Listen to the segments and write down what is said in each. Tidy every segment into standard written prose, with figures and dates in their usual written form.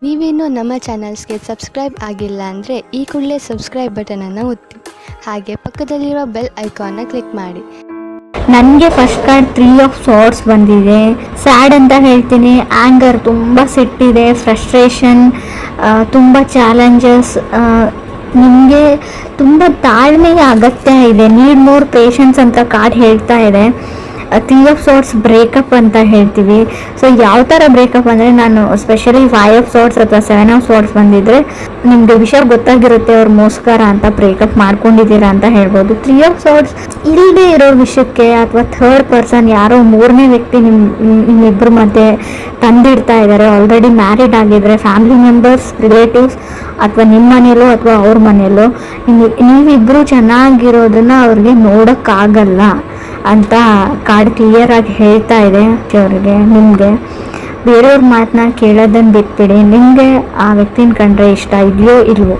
ನೀವೇನು ನಮ್ಮ ಚಾನಲ್ಸ್ಗೆ ಸಬ್ಸ್ಕ್ರೈಬ್ ಆಗಿಲ್ಲ ಅಂದರೆ ಈ ಕೂಡಲೇ ಸಬ್ಸ್ಕ್ರೈಬ್ ಬಟನನ್ನು ಒತ್ತಿ, ಹಾಗೆ ಪಕ್ಕದಲ್ಲಿರುವ ಬೆಲ್ ಐಕಾನ್ನ ಕ್ಲಿಕ್ ಮಾಡಿ. ನನಗೆ ಫಸ್ಟ್ ಕಾರ್ಡ್ 3 ಆಫ್ ಸಾರ್ಟ್ಸ್ ಬಂದಿದೆ. ಸ್ಯಾಡ್ ಅಂತ ಹೇಳ್ತೀನಿ, ಆ್ಯಂಗರ್, ತುಂಬ ಸಿಟ್ಟಿದೆ, ಫ್ರಸ್ಟ್ರೇಷನ್, ತುಂಬ ಚಾಲೆಂಜಸ್. ನಿಮಗೆ ತುಂಬ ತಾಳ್ಮೆಯ ಅಗತ್ಯ ಇದೆ, ನೀಡ್ ಮೋರ್ ಪೇಷನ್ಸ್ ಅಂತ ಕಾರ್ಡ್ ಹೇಳ್ತಾ ಇದೆ. 3 ಆಫ್ ಸಾರ್ಟ್ಸ್ ಬ್ರೇಕಪ್ ಅಂತ ಹೇಳ್ತೀವಿ. ಸೊ ಯಾವ ಥರ ಬ್ರೇಕಪ್ ಅಂದರೆ, ನಾನು ಸ್ಪೆಷಲಿ 5 ಆಫ್ ಸಾರ್ಟ್ಸ್ ಅಥವಾ 7 ಆಫ್ ಸಾರ್ಟ್ಸ್ ಬಂದಿದ್ದರೆ ನಿಮಗೆ ವಿಷಯ ಗೊತ್ತಾಗಿರುತ್ತೆ, ಅವ್ರು ಮೋಸ್ಕರ ಅಂತ ಬ್ರೇಕಪ್ ಮಾಡ್ಕೊಂಡಿದ್ದೀರಾ ಅಂತ ಹೇಳ್ಬೋದು. 3 ಆಫ್ ಸಾರ್ಟ್ಸ್ ಇಲ್ಲದೆ ಇರೋ ವಿಷಯಕ್ಕೆ ಅಥವಾ ಥರ್ಡ್ ಪರ್ಸನ್, ಯಾರೋ ಮೂರನೇ ವ್ಯಕ್ತಿ ನಿಮ್ಮಿಬ್ಬರ ಮಧ್ಯೆ ತಂದಿಡ್ತಾ ಇದ್ದಾರೆ. ಆಲ್ರೆಡಿ ಮ್ಯಾರಿಡ್ ಆಗಿದ್ರೆ ಫ್ಯಾಮಿಲಿ ಮೆಂಬರ್ಸ್, ರಿಲೇಟಿವ್ಸ್, ಅಥವಾ ನಿಮ್ಮ ಮನೆಯಲ್ಲೋ ಅಥವಾ ಅವ್ರ ಮನೆಯಲ್ಲೋ ನೀವಿಬ್ಬರು ಚೆನ್ನಾಗಿರೋದನ್ನ ಅವ್ರಿಗೆ ನೋಡೋಕ್ಕಾಗಲ್ಲ ಅಂತ ಕಾರ್ಡ್ ಕ್ಲಿಯರ್ ಆಗಿ ಹೇಳ್ತಾ ಇದೆ ಅವ್ರಿಗೆ. ನಿಮಗೆ ಬೇರೆಯವ್ರ ಮಾತನ್ನ ಕೇಳೋದನ್ನು ಬಿಟ್ಬಿಡಿ. ನಿಮಗೆ ಆ ವ್ಯಕ್ತಿನ ಕಂಡ್ರೆ ಇಷ್ಟ ಇದೆಯೋ ಇಲ್ವೋ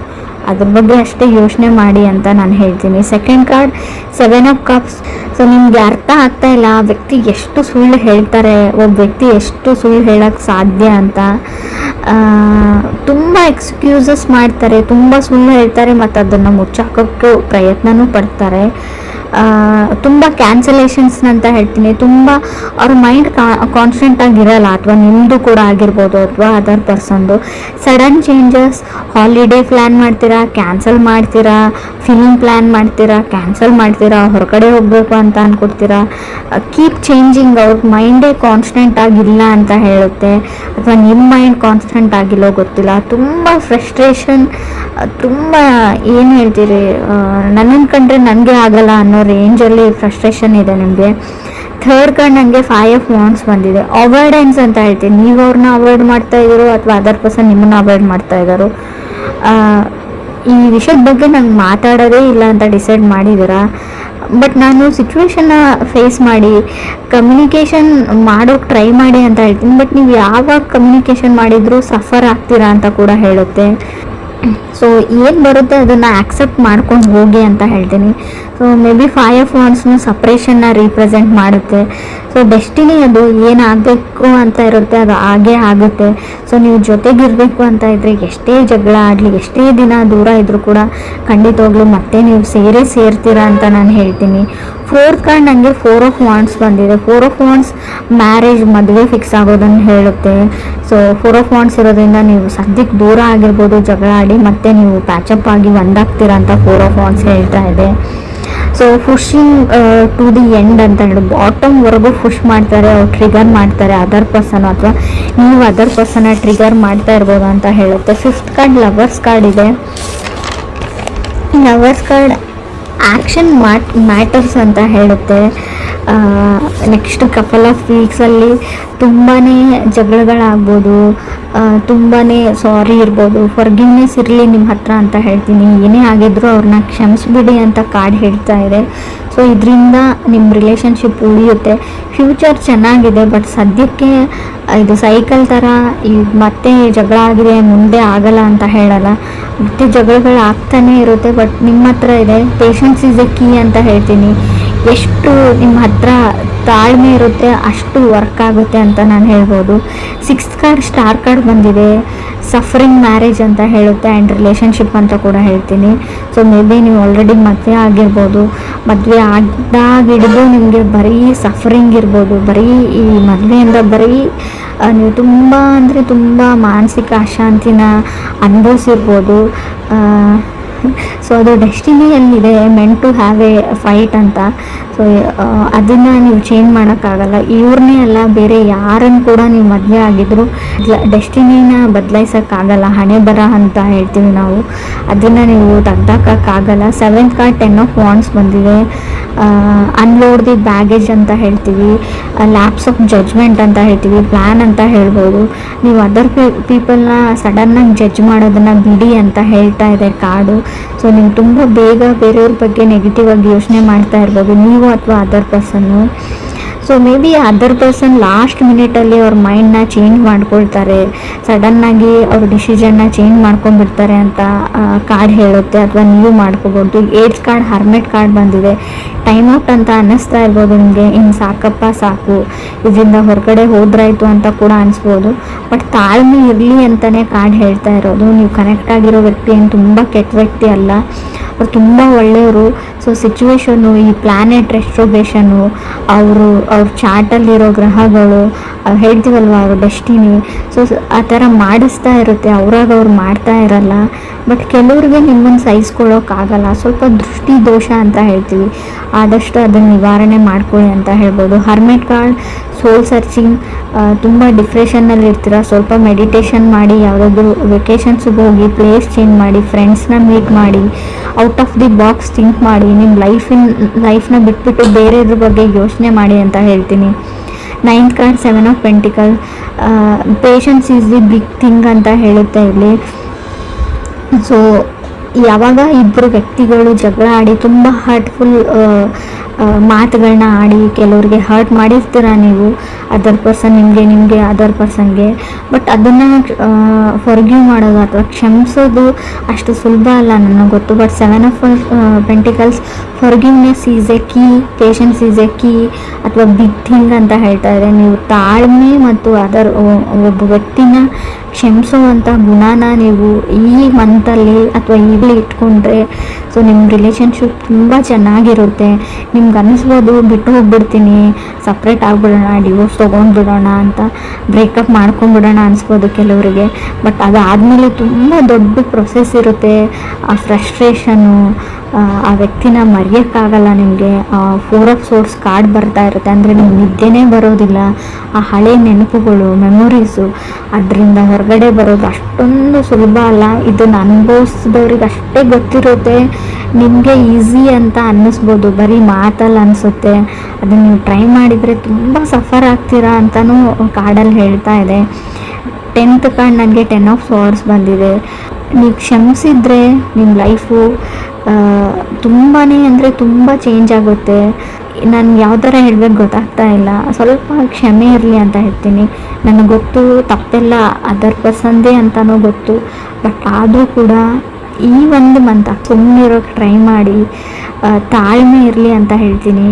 ಅದ್ರ ಬಗ್ಗೆ ಅಷ್ಟೇ ಯೋಚನೆ ಮಾಡಿ ಅಂತ ನಾನು ಹೇಳ್ತೀನಿ. Second card 7 of cups. So ನಿಮಗೆ ಅರ್ಥ ಆಗ್ತಾ ಇಲ್ಲ ಆ ವ್ಯಕ್ತಿ ಎಷ್ಟು ಸುಳ್ಳು ಹೇಳ್ತಾರೆ, ಒಬ್ಬ ವ್ಯಕ್ತಿ ಎಷ್ಟು ಸುಳ್ಳು ಹೇಳೋಕ್ಕೆ ಸಾಧ್ಯ ಅಂತ. ತುಂಬ ಎಕ್ಸ್ಕ್ಯೂಸಸ್ ಮಾಡ್ತಾರೆ, ತುಂಬ ಸುಳ್ಳು ಹೇಳ್ತಾರೆ, ಮತ್ತು ಅದನ್ನು ಮುಚ್ಚಾಕೋಕ್ಕೆ ಪ್ರಯತ್ನನೂ ಪಡ್ತಾರೆ. ತುಂಬ ಕ್ಯಾನ್ಸಲೇಷನ್ಸ್ ಅಂತ ಹೇಳ್ತೀನಿ. ತುಂಬ ಅವ್ರ ಮೈಂಡ್ ಕಾನ್ಸ್ಟೆಂಟ್ ಆಗಿರಲ್ಲ, ಅಥವಾ ನಿಮ್ಮದು ಕೂಡ ಆಗಿರ್ಬೋದು ಅಥವಾ ಅದರ್ ಪರ್ಸನ್ದು. ಸಡನ್ ಚೇಂಜಸ್, ಹಾಲಿಡೇ ಪ್ಲ್ಯಾನ್ ಮಾಡ್ತೀರಾ, ಕ್ಯಾನ್ಸಲ್ ಮಾಡ್ತೀರಾ, ಫಿಲ್ಮ್ ಪ್ಲ್ಯಾನ್ ಮಾಡ್ತೀರಾ, ಕ್ಯಾನ್ಸಲ್ ಮಾಡ್ತೀರಾ, ಹೊರಗಡೆ ಹೋಗಬೇಕು ಅಂತ ಅಂದ್ಕೊಡ್ತೀರಾ. Keep changing. ಅವ್ರ ಮೈಂಡೇ ಕಾನ್ಸ್ಟೆಂಟ್ ಆಗಿಲ್ಲ ಅಂತ ಹೇಳುತ್ತೆ, ಅಥವಾ ನಿಮ್ಮ ಮೈಂಡ್ ಕಾನ್ಸ್ಟೆಂಟ್ ಆಗಿಲ್ಲೋ ಗೊತ್ತಿಲ್ಲ. ತುಂಬ ಫ್ರಸ್ಟ್ರೇಷನ್, ತುಂಬ ಏನು ಹೇಳ್ತೀರಿ, ನನ್ನನ್ನು ಕಂಡ್ರೆ ನನಗೆ ಆಗಲ್ಲ ಅನ್ನೋ ರೇಂಜಲ್ಲಿ ಫ್ರಸ್ಟ್ರೇಷನ್ ಇದೆ ನಿಮಗೆ. ಥರ್ಡ್ ಕಾರ್ಡ್ ನನಗೆ 5 ಆಫ್ ವಾಂಡ್ಸ್ ಬಂದಿದೆ. ಅವಾಯ್ಡೆನ್ಸ್ ಅಂತ ಹೇಳ್ತೀನಿ. ನೀವು ಅವ್ರನ್ನ ಅವಾಯ್ಡ್ ಮಾಡ್ತಾ ಇದ್ದೀರೋ ಅಥವಾ ಅದರ್ ಪರ್ಸನ್ ನಿಮ್ಮನ್ನ ಅವಾಯ್ಡ್ ಮಾಡ್ತಾ ಇದ್ದಾರೋ, ಈ ವಿಷಯದ ಬಗ್ಗೆ ನಂಗೆ ಮಾತಾಡೋದೇ ಇಲ್ಲ ಅಂತ ಡಿಸೈಡ್ ಮಾಡಿದ್ದೀರಾ. ಬಟ್ ನಾನು ಸಿಚುವೇಶನ್ನ ಫೇಸ್ ಮಾಡಿ ಕಮ್ಯುನಿಕೇಷನ್ ಮಾಡೋಕ್ಕೆ ಟ್ರೈ ಮಾಡಿ ಅಂತ ಹೇಳ್ತೀನಿ. ಬಟ್ ನೀವು ಯಾವಾಗ ಕಮ್ಯುನಿಕೇಷನ್ ಮಾಡಿದರೂ ಸಫರ್ ಆಗ್ತೀರಾ ಅಂತ ಕೂಡ ಹೇಳುತ್ತೆ. ಸೊ ಏನು ಬರುತ್ತೆ ಅದನ್ನು ಆಕ್ಸೆಪ್ಟ್ ಮಾಡ್ಕೊಂಡು ಹೋಗಿ ಅಂತ ಹೇಳ್ತೀನಿ. ಸೊ ಮೇ ಬಿ 5 ಆಫ್ ವಾಂಡ್ಸ್ನು ಸಪ್ರೇಷನ್ನ ರೀಪ್ರೆಸೆಂಟ್ ಮಾಡುತ್ತೆ. ಸೊ ಡೆಸ್ಟಿನಿ ಅದು ಏನಾಗಬೇಕು ಅಂತ ಇರುತ್ತೆ ಅದು ಹಾಗೇ ಆಗುತ್ತೆ. ಸೊ ನೀವು ಜೊತೆಗಿರಬೇಕು ಅಂತ ಇದ್ದರೆ ಎಷ್ಟೇ ಜಗಳ ಆಡಲಿ, ಎಷ್ಟೇ ದಿನ ದೂರ ಇದ್ದರೂ ಕೂಡ ಖಂಡಿತವಾಗ್ಲೂ ಮತ್ತೆ ನೀವು ಸೇರ್ತೀರಾ ಅಂತ ನಾನು ಹೇಳ್ತೀನಿ. ಫೋರ್ತ್ ಕಾರ್ಡ್ ನನಗೆ 4 ಆಫ್ ವಾಂಡ್ಸ್ ಬಂದಿದೆ. 4 ಆಫ್ ವಾಂಡ್ಸ್ ಮ್ಯಾರೇಜ್, ಮದುವೆ ಫಿಕ್ಸ್ ಆಗೋದನ್ನು ಹೇಳುತ್ತೆ. ಸೊ 4 ಆಫ್ ವಾಂಡ್ಸ್ ಇರೋದ್ರಿಂದ ನೀವು ಸದ್ಯಕ್ಕೆ ದೂರ ಆಗಿರ್ಬೋದು, ಜಗಳ ಆಡಿ ಮತ್ತೆ ನೀವು ಪ್ಯಾಚಪ್ ಆಗಿ ಒಂದಾಗ್ತೀರಾ ಅಂತ 4 ಆಫ್ ವಾಂಡ್ಸ್ ಹೇಳ್ತಾ ಇದೆ. So pushing to the end ಅಂತ ಹೇಳಿ ಬಾಟಮ್ವರೆಗೂ ಪುಷ್ ಮಾಡ್ತಾರೆ, ಅವ್ರು ಟ್ರಿಗರ್ ಮಾಡ್ತಾರೆ ಅದರ್ ಪರ್ಸನ್, ಅಥವಾ ನೀವು ಅದರ್ ಪರ್ಸನ್ನ ಟ್ರಿಗರ್ ಮಾಡ್ತಾ ಇರ್ಬೋದು ಅಂತ ಹೇಳುತ್ತೆ. 5th ಕಾರ್ಡ್ ಲವರ್ಸ್ ಕಾರ್ಡ್ ಇದೆ. ಲವರ್ಸ್ ಕಾರ್ಡ್ ಆ್ಯಕ್ಷನ್ ಮ್ಯಾಟರ್ಸ್ ಅಂತ ಹೇಳುತ್ತೆ. ನೆಕ್ಸ್ಟ್ ಕಪಲ್ ಆಫ್ ವೀಕ್ಸಲ್ಲಿ ತುಂಬಾ ಜಗಳಗಳಾಗ್ಬೋದು, ತುಂಬಾ ಸಾರಿ ಇರ್ಬೋದು, ಫರ್ಗಿವ್ನೆಸ್ ಇರಲಿ ನಿಮ್ಮ ಹತ್ರ ಅಂತ ಹೇಳ್ತೀನಿ. ಏನೇ ಆಗಿದ್ರೂ ಅವ್ರನ್ನ ಕ್ಷಮಿಸ್ಬಿಡಿ ಅಂತ ಕಾರ್ಡ್ ಹೇಳ್ತಾ ಇದೆ. ಸೊ ಇದರಿಂದ ನಿಮ್ಮ ರಿಲೇಷನ್ಶಿಪ್ ಉಳಿಯುತ್ತೆ. ಫ್ಯೂಚರ್ ಚೆನ್ನಾಗಿದೆ, ಬಟ್ ಸದ್ಯಕ್ಕೆ ಇದು ಸೈಕಲ್ ಥರ ಮತ್ತೆ ಜಗಳ ಆಗಿದೆ ಮುಂದೆ ಆಗಲ್ಲ ಅಂತ ಹೇಳಲ್ಲ, ಮತ್ತೆ ಜಗಳಗಳು ಆಗ್ತಾನೇ ಇರುತ್ತೆ. ಬಟ್ ನಿಮ್ಮ ಹತ್ರ ಇದೆ ಪೇಷನ್ಸ್ ಈಸ್ ಎ ಕೀ ಅಂತ ಹೇಳ್ತೀನಿ. ಎಷ್ಟು ನಿಮ್ಮ ಹತ್ರ ತಾಳ್ಮೆ ಇರುತ್ತೆ ಅಷ್ಟು ವರ್ಕ್ ಆಗುತ್ತೆ ಅಂತ ನಾನು ಹೇಳ್ಬೋದು. 6th ಕಾರ್ಡ್ ಸ್ಟಾರ್ ಕಾರ್ಡ್ ಬಂದಿದೆ. ಸಫರಿಂಗ್ ಮ್ಯಾರೇಜ್ ಅಂತ ಹೇಳುತ್ತೆ, ಆ್ಯಂಡ್ ರಿಲೇಷನ್ಶಿಪ್ ಅಂತ ಕೂಡ ಹೇಳ್ತೀನಿ. ಸೊ ಮೇ ಬಿ ನೀವು ಆಲ್ರೆಡಿ ಮದುವೆ ಆಗಿರ್ಬೋದು, ಮದುವೆ ಆಗಿದ್ದಾಗಿಡಿದು ನಿಮಗೆ ಬರೀ ಸಫರಿಂಗ್ ಇರ್ಬೋದು, ಬರೀ ಈ ಮದುವೆಯಿಂದ ಬರೀ ನೀವು ತುಂಬ ಅಂದರೆ ತುಂಬ ಮಾನಸಿಕ ಅಶಾಂತಿನ ಅನುಭವಿಸಿರ್ಬೋದು. ಸೊ ಅದು ಡೆಸ್ಟಿನಿಯಲ್ಲಿದೆ, meant to have a fight ಅಂತ. ಸೊ ಅದನ್ನು ನೀವು ಚೇಂಜ್ ಮಾಡೋಕ್ಕಾಗಲ್ಲ. ಇವ್ರನ್ನೇ ಅಲ್ಲ, ಬೇರೆ ಯಾರನ್ನು ಕೂಡ ನೀವು ಮದುವೆ ಆಗಿದ್ರು ಡೆಸ್ಟಿನಿನ ಬದಲಾಯಿಸೋಕ್ಕಾಗಲ್ಲ. ಹಣೆ ಬರ ಅಂತ ಹೇಳ್ತೀವಿ ನಾವು, ಅದನ್ನು ನೀವು ತೆಗ್ದಾಕೋಕ್ಕಾಗಲ್ಲ. 7th ಕಾರ್ಡ್ 10 ಆಫ್ ವಾಂಡ್ಸ್ ಬಂದಿದೆ. ಅನ್ಲೋಡ್ ದಿ ಬ್ಯಾಗೇಜ್ ಅಂತ ಹೇಳ್ತೀವಿ, ಲ್ಯಾಪ್ಸ್ ಆಫ್ ಜಡ್ಜ್ಮೆಂಟ್ ಅಂತ ಹೇಳ್ತೀವಿ, ಪ್ಲ್ಯಾನ್ ಅಂತ ಹೇಳ್ಬೋದು. ನೀವು ಅದರ್ ಪೀಪಲ್ನ ಸಡನ್ನಾಗಿ ಜಡ್ಜ್ ಮಾಡೋದನ್ನು ಬಿಡಿ ಅಂತ ಹೇಳ್ತಾ ಇದೆ ಕಾರ್ಡು. ಸೊ ನೀವು ತುಂಬ ಬೇಗ ಬೇರೆಯವ್ರ ಬಗ್ಗೆ ನೆಗೆಟಿವ್ ಆಗಿ ಯೋಚನೆ ಮಾಡ್ತಾ ಇರ್ಬೋದು, ನೀವು ಅಥವಾ ಅದರ್ ಪರ್ಸನ್ನು. So maybe other person last ಮಿನಿಟಲ್ಲಿ ಅವ್ರ ಮೈಂಡ್ನ ಚೇಂಜ್ ಮಾಡ್ಕೊಳ್ತಾರೆ, ಸಡನ್ನಾಗಿ ಅವ್ರ ಡಿಸಿಷನ್ನ ಚೇಂಜ್ ಮಾಡ್ಕೊಂಡ್ಬಿಡ್ತಾರೆ ಅಂತ ಕಾರ್ಡ್ ಹೇಳುತ್ತೆ. ಅಥವಾ ನೀವು ಮಾಡ್ಕೋಬೋದು. ಏಡ್ಸ್ ಕಾರ್ಡ್, ಹರ್ಮೆಟ್ ಕಾರ್ಡ್ ಬಂದಿದೆ. ಟೈಮ್ ಔಟ್ ಅಂತ ಅನ್ನಿಸ್ತಾ ಇರ್ಬೋದು ನಿಮಗೆ, ಇನ್ನು ಸಾಕಪ್ಪ ಸಾಕು, ಇದರಿಂದ ಹೊರಗಡೆ ಹೋದ್ರಾಯ್ತು ಅಂತ ಕೂಡ ಅನಿಸ್ಬೋದು. ಬಟ್ ತಾಳ್ಮೆ ಇರಲಿ ಅಂತಲೇ ಕಾರ್ಡ್ ಹೇಳ್ತಾ ಇರೋದು. ನೀವು ಕನೆಕ್ಟ್ ಆಗಿರೋ ವ್ಯಕ್ತಿ ಏನು ತುಂಬ ಕೆಟ್ಟ ವ್ಯಕ್ತಿ ಅಲ್ಲ, ಅವ್ರು ತುಂಬ ಒಳ್ಳೆಯವರು. ಸೊ ಸಿಚುವೇಶನ್ನು, ಈ ಪ್ಲ್ಯಾನೆಟ್ ರೆಸ್ಟ್ರೋಗೇಷನು, ಅವ್ರ ಚಾರ್ಟಲ್ಲಿರೋ ಗ್ರಹಗಳು, ಹೇಳ್ತೀವಲ್ವ ಅವ್ರ ಡೆಸ್ಟಿನಿ, ಸೊ ಆ ಥರ ಮಾಡಿಸ್ತಾ ಇರುತ್ತೆ. ಅವ್ರಾಗ ಅವ್ರು ಮಾಡ್ತಾ ಇರಲ್ಲ. ಬಟ್ ಕೆಲವ್ರಿಗೆ ನಿಮ್ಮನ್ನು ಸಹಿಸ್ಕೊಳ್ಳೋಕ್ಕಾಗಲ್ಲ. ಸ್ವಲ್ಪ ದೃಷ್ಟಿ ದೋಷ ಅಂತ ಹೇಳ್ತೀವಿ, ಆದಷ್ಟು ಅದನ್ನು ನಿವಾರಣೆ ಮಾಡ್ಕೊಳ್ಳಿ ಅಂತ ಹೇಳ್ಬೋದು. ಹರ್ಮೆಟ್ ಕಾರ್ಡ್, ಸೋಲ್ ಸರ್ಚಿಂಗ್, ತುಂಬ ಡಿಪ್ರೆಷನ್ನಲ್ಲಿ ಇರ್ತೀರ, ಸ್ವಲ್ಪ ಮೆಡಿಟೇಷನ್ ಮಾಡಿ, ಯಾವುದಾದ್ರೂ ವೆಕೇಷನ್ಸ್ಗೆ ಹೋಗಿ, ಪ್ಲೇಸ್ ಚೇಂಜ್ ಮಾಡಿ, ಫ್ರೆಂಡ್ಸ್ನ ಮೀಟ್ ಮಾಡಿ, out of the box think ಮಾಡಿ, ನಿಮ್ಮ ಲೈಫ್ನ ಬಿಟ್ಬಿಟ್ಟು ಬೇರೆಯದ್ರ ಬಗ್ಗೆ ಯೋಚನೆ ಮಾಡಿ ಅಂತ ಹೇಳ್ತೀನಿ. 9th card, 7 of pentacle, patience is the big thing ಅಂತ ಹೇಳುತ್ತೆ ಇಲ್ಲಿ. ಸೊ ಯಾವಾಗ ಇಬ್ಬರು ವ್ಯಕ್ತಿಗಳು ಜಗಳ ಆಡಿ ತುಂಬ ಹರ್ಟ್ಫುಲ್ ಮಾತುಗಳನ್ನ ಆಡಿ, ಕೆಲವ್ರಿಗೆ ಹರ್ಟ್ ಮಾಡಿರ್ತೀರ ನೀವು, ಅದರ್ ಪರ್ಸನ್ ನಿಮಗೆ ಅದರ್ ಪರ್ಸನ್ಗೆ. ಬಟ್ ಅದನ್ನು ಫಾರ್ಗಿವ್ ಮಾಡೋದು ಅಥವಾ ಕ್ಷಮಿಸೋದು ಅಷ್ಟು ಸುಲಭ ಅಲ್ಲ ನನಗೆ ಗೊತ್ತು. But 7 of pentacles, forgiveness is A key, patience is A key ಅಥವಾ ಬಿಗ್ ಥಿಂಗ್ ಅಂತ ಹೇಳ್ತಾ ಇದೆ. ನೀವು ತಾಳ್ಮೆ ಮತ್ತು ಒಬ್ಬ ವ್ಯಕ್ತಿನ ಕ್ಷಮಿಸುವಂಥ ಗುಣನ ನೀವು ಈ ಮಂತಲ್ಲಿ ಅಥವಾ ಈಗಲೇ ಇಟ್ಕೊಂಡ್ರೆ, ಸೊ ನಿಮ್ಮ ರಿಲೇಷನ್ಶಿಪ್ ತುಂಬ ಚೆನ್ನಾಗಿರುತ್ತೆ. ನಿಮ್ಗೆ ಅನ್ನಿಸ್ಬೋದು ಬಿಟ್ಟು ಹೋಗ್ಬಿಡ್ತೀನಿ, ಸಪ್ರೇಟ್ ಆಗಿಬಿಡೋಣ, ಡಿವೋರ್ಸ್ ತೊಗೊಂಡ್ಬಿಡೋಣ ಅಂತ, ಬ್ರೇಕಪ್ ಮಾಡ್ಕೊಂಡ್ಬಿಡೋಣ ಅನಿಸ್ಬೋದು ಕೆಲವರಿಗೆ. ಬಟ್ ಅದಾದಮೇಲೆ ತುಂಬ ದೊಡ್ಡ ಪ್ರೊಸೆಸ್ ಇರುತ್ತೆ. ಆ ಫ್ರಸ್ಟ್ರೇಷನ್ನು, ಆ ವ್ಯಕ್ತಿನ ಮರೆಯೋಕ್ಕಾಗಲ್ಲ ನಿಮಗೆ. 4 ಆಫ್ ಸೋರ್ಸ್ ಕಾರ್ಡ್ ಬರ್ತಾ ಇರುತ್ತೆ, ಅಂದರೆ ನಿಮ್ಗೆ ನಿದ್ದೆನೇ ಬರೋದಿಲ್ಲ. ಆ ಹಳೆ ನೆನಪುಗಳು, ಮೆಮೊರೀಸು, ಅದರಿಂದ ಹೊರಗಡೆ ಬರೋದು ಅಷ್ಟೊಂದು ಸುಲಭ ಅಲ್ಲ. ಇದನ್ನು ಅನುಭವಿಸಿದವ್ರಿಗೆ ಅಷ್ಟೇ ಗೊತ್ತಿರುತ್ತೆ. ನಿಮಗೆ ಈಸಿ ಅಂತ ಅನ್ನಿಸ್ಬೋದು, ಬರೀ ಮಾತಲ್ಲಿ ಅನಿಸುತ್ತೆ. ಅದನ್ನು ನೀವು ಟ್ರೈ ಮಾಡಿದರೆ ತುಂಬ ಸಫರ್ ಆಗ್ತೀರಾ ಅಂತಲೂ ಕಾರ್ಡಲ್ಲಿ ಹೇಳ್ತಾ ಇದೆ. 10th ಕಾರ್ಡ್ ನನಗೆ 10 ಆಫ್ ಸಾರ್ಡ್ಸ್ ಬಂದಿದೆ. ನೀವು ಕ್ಷಮಿಸಿದ್ರೆ ನಿಮ್ಮ ಲೈಫು ತುಂಬಾ ಅಂದರೆ ತುಂಬ ಚೇಂಜ್ ಆಗುತ್ತೆ. ನಾನು ಯಾವ ಥರ ಹೇಳ್ಬೇಕು ಗೊತ್ತಾಗ್ತಾ ಇಲ್ಲ. ಸ್ವಲ್ಪ ಕ್ಷಮೆ ಇರಲಿ ಅಂತ ಹೇಳ್ತೀನಿ. ನನಗೆ ಗೊತ್ತು ತಪ್ಪೆಲ್ಲ ಅದರ್ ಪರ್ಸನ್ದೇ ಅಂತಲೂ ಗೊತ್ತು. ಬಟ್ ಆದರೂ ಕೂಡ ಈ ಒಂದು ಮಂತ್ ಸುಮ್ಮನಿರೋಕ್ಕೆ ಟ್ರೈ ಮಾಡಿ, ತಾಳ್ಮೆ ಇರಲಿ ಅಂತ ಹೇಳ್ತೀನಿ.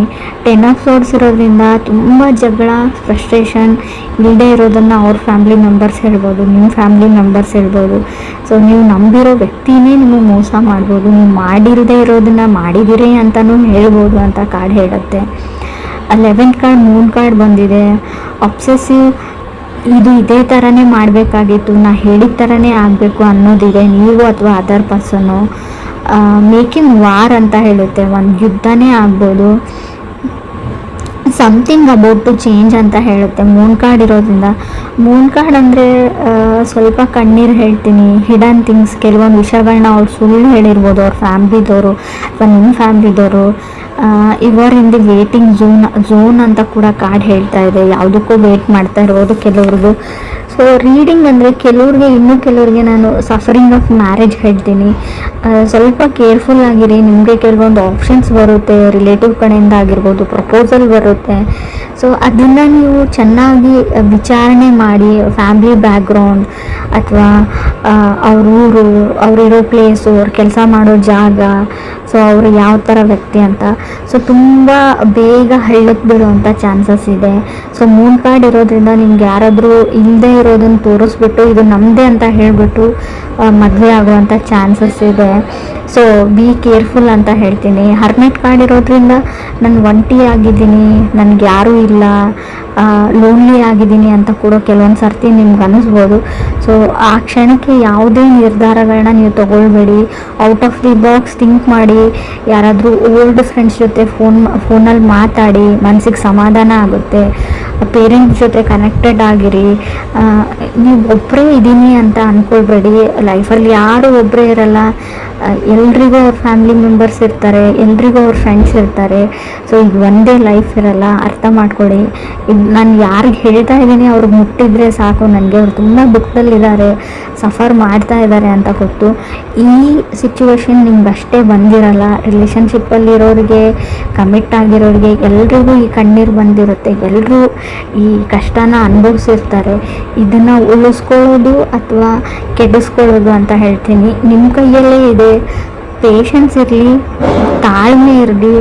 10 ಆಫ್ ಸೋರ್ಡ್ಸ್ ಇರೋದ್ರಿಂದ ತುಂಬ ಜಗಳ, ಫ್ರಸ್ಟ್ರೇಷನ್ ಇಲ್ಲದೆ ಇರೋದನ್ನು ಅವ್ರ ಫ್ಯಾಮ್ಲಿ ಮೆಂಬರ್ಸ್ ಹೇಳ್ಬೋದು, ನಿಮ್ಮ ಫ್ಯಾಮ್ಲಿ ಮೆಂಬರ್ಸ್ ಹೇಳ್ಬೋದು. ಸೊ ನೀವು ನಂಬಿರೋ ವ್ಯಕ್ತಿನೇ ನಿಮಗೆ ಮೋಸ ಮಾಡ್ಬೋದು, ನೀವು ಮಾಡಿರದೇ ಇರೋದನ್ನು ಮಾಡಿದಿರಿ ಅಂತಲೂ ಹೇಳ್ಬೋದು ಅಂತ ಕಾರ್ಡ್ ಹೇಳುತ್ತೆ. 11th ಕಾರ್ಡ್, ಮೂನ್ ಕಾರ್ಡ್ ಬಂದಿದೆ. ಅಬ್ಸೆಸಿವ್, ಇದು ಇದೇ ಥರನೇ ಮಾಡಬೇಕಾಗಿತ್ತು, ನಾ ಹೇಳಿದ ಥರನೇ ಆಗಬೇಕು ಅನ್ನೋದಿದೆ ನೀವು ಅಥವಾ ಅದರ್ ಪರ್ಸನ್ನು. ಮೇಕಿಂಗ್ ವಾರ್ ಅಂತ ಹೇಳುತ್ತೆ, ಒಂದು ಯುದ್ಧನೇ ಆಗ್ಬೋದು. ಸಮಥಿಂಗ್ ಅಬೌಟ್ ಟು ಚೇಂಜ್ ಅಂತ ಹೇಳುತ್ತೆ ಮೂನ್ ಕಾರ್ಡ್ ಇರೋದ್ರಿಂದ. ಮೂನ್ ಕಾರ್ಡ್ ಅಂದರೆ ಸ್ವಲ್ಪ ಕಣ್ಣೀರು ಹೇಳ್ತೀನಿ, ಹಿಡನ್ ಥಿಂಗ್ಸ್, ಕೆಲವೊಂದು ವಿಷಯಗಳನ್ನ ಅವ್ರು ಸುಳ್ಳು ಹೇಳಿರ್ಬೋದು ಅವ್ರ ಫ್ಯಾಮ್ಲಿದವರು ಅಥವಾ ನಿಮ್ಮ ಫ್ಯಾಮ್ಲಿದವರು. ಇವರ್ ಇನ್ ದಿ ವೇಟಿಂಗ್ ಝೋನ್ ಅಂತ ಕೂಡ ಕಾರ್ಡ್ ಹೇಳ್ತಾ ಇದೆ. ಯಾವುದಕ್ಕೂ ವೇಟ್ ಮಾಡ್ತಾ ಇರೋದು ಕೆಲವ್ರಿಗೂ. ಸೊ ರೀಡಿಂಗ್ ಅಂದರೆ ಕೆಲವ್ರಿಗೆ, ಇನ್ನೂ ಕೆಲವ್ರಿಗೆ ನಾನು ಸಫರಿಂಗ್ ಆಫ್ ಮ್ಯಾರೇಜ್ ಹೇಳ್ತೀನಿ. ಸ್ವಲ್ಪ ಕೇರ್ಫುಲ್ ಆಗಿರಿ. ನಿಮಗೆ ಕೆಲವೊಂದು ಆಪ್ಷನ್ಸ್ ಬರುತ್ತೆ, ರಿಲೇಟಿವ್ ಕಡೆಯಿಂದ ಆಗಿರ್ಬೋದು, ಪ್ರಪೋಸಲ್ ಬರುತ್ತೆ. ಸೊ ಅದನ್ನು ನೀವು ಚೆನ್ನಾಗಿ ವಿಚಾರಣೆ ಮಾಡಿ, ಫ್ಯಾಮ್ಲಿ ಬ್ಯಾಕ್ಗ್ರೌಂಡ್ ಅಥವಾ ಅವ್ರ ಊರು, ಅವರಿರೋ ಪ್ಲೇಸು, ಅವ್ರು ಕೆಲಸ ಮಾಡೋ ಜಾಗ, ಸೊ ಅವರು ಯಾವ ಥರ ವ್ಯಕ್ತಿ ಅಂತ. ಸೊ ತುಂಬ ಬೇಗ ಹಳ್ಳಕ್ಕೆ ಬೀಳುವಂಥ ಚಾನ್ಸಸ್ ಇದೆ. ಸೊ ಮೂನ್ ಕಾರ್ಡ್ ಇರೋದ್ರಿಂದ ನಿಮ್ಗೆ ಯಾರಾದರೂ ಇಲ್ಲದೆ ಇರೋದನ್ನು ತೋರಿಸ್ಬಿಟ್ಟು ಇದು ನಮ್ಮದೇ ಅಂತ ಹೇಳಿಬಿಟ್ಟು ಮದುವೆ ಆಗುವಂಥ ಚಾನ್ಸಸ್ ಇದೆ. ಸೊ ಬಿ ಕೇರ್ಫುಲ್ ಅಂತ ಹೇಳ್ತೀನಿ. ಹರ್ಮೆಟ್ ಕಾರ್ಡ್ ಇರೋದ್ರಿಂದ ನಾನು ಒಂಟಿ ಆಗಿದ್ದೀನಿ, ನನಗೆ ಯಾರೂ ಇಲ್ಲ, ಲೋನ್ಲಿ ಆಗಿದ್ದೀನಿ ಅಂತ ಕೂಡ ಕೆಲವೊಂದು ಸರ್ತಿ ನಿಮ್ಗೆ ಅನ್ನಿಸ್ಬೋದು. ಸೊ ಆ ಕ್ಷಣಕ್ಕೆ ಯಾವುದೇ ನಿರ್ಧಾರಗಳನ್ನ ನೀವು ತೊಗೊಳ್ಬೇಡಿ. Out of the box think ಮಾಡಿ. ಯಾರಾದರೂ ಓಲ್ಡ್ ಫ್ರೆಂಡ್ಸ್ ಜೊತೆ ಫೋನಲ್ಲಿ ಮಾತಾಡಿ, ಮನಸ್ಸಿಗೆ ಸಮಾಧಾನ ಆಗುತ್ತೆ. ಪೇರೆಂಟ್ಸ್ ಜೊತೆ ಕನೆಕ್ಟೆಡ್ ಆಗಿರಿ. ನೀವು ಒಬ್ಬರೇ ಇದ್ದೀನಿ ಅಂತ ಅಂದ್ಕೊಳ್ಬೇಡಿ. ಲೈಫಲ್ಲಿ ಯಾರೂ ಒಬ್ಬರೇ ಇರಲ್ಲ. ಎಲ್ರಿಗೂ ಅವ್ರ ಫ್ಯಾಮಿಲಿ ಮೆಂಬರ್ಸ್ ಇರ್ತಾರೆ, ಎಲ್ರಿಗೂ ಅವ್ರ ಫ್ರೆಂಡ್ಸ್ ಇರ್ತಾರೆ. ಸೊ ಈಗ ಒಂದೇ ಲೈಫ್ ಇರಲ್ಲ, ಅರ್ಥ ಮಾಡ್ಕೊಳ್ಳಿ. ಈಗ ನಾನು ಯಾರಿಗೆ ಹೇಳ್ತಾ ಇದ್ದೀನಿ ಅವ್ರಿಗೆ ಮುಟ್ಟಿದ್ರೆ ಸಾಕು, ನನಗೆ ಅವ್ರು ತುಂಬ ದುಃಖದಲ್ಲಿದ್ದಾರೆ, ಸಫರ್ ಮಾಡ್ತಾ ಇದ್ದಾರೆ ಅಂತ ಗೊತ್ತು. ಈ ಸಿಚುವೇಶನ್ ನಿಮ್ಗೆ ಅಷ್ಟೇ ಬಂದಿರಲ್ಲ, ರಿಲೇಷನ್ಶಿಪ್ಪಲ್ಲಿರೋರಿಗೆ, ಕಮಿಟ್ ಆಗಿರೋರಿಗೆ ಎಲ್ರಿಗೂ ಈ ಕಣ್ಣೀರು ಬಂದಿರುತ್ತೆ, ಎಲ್ಲರೂ ಈ ಕಷ್ಟನ ಅನುಭವಿಸಿರ್ತಾರೆ. ಇದನ್ನು ಉಳಿಸ್ಕೊಳ್ಳೋದು ಅಥವಾ ಕೆಡಿಸ್ಕೊಳ್ಳೋದು ಅಂತ ಹೇಳ್ತೀನಿ ನಿಮ್ಮ ಕೈಯಲ್ಲೇ ಇದೆ. ಪೇಷನ್ಸ್ ಇರಲಿ, ತಾಳ್ಮೆ ಇರಲಿ.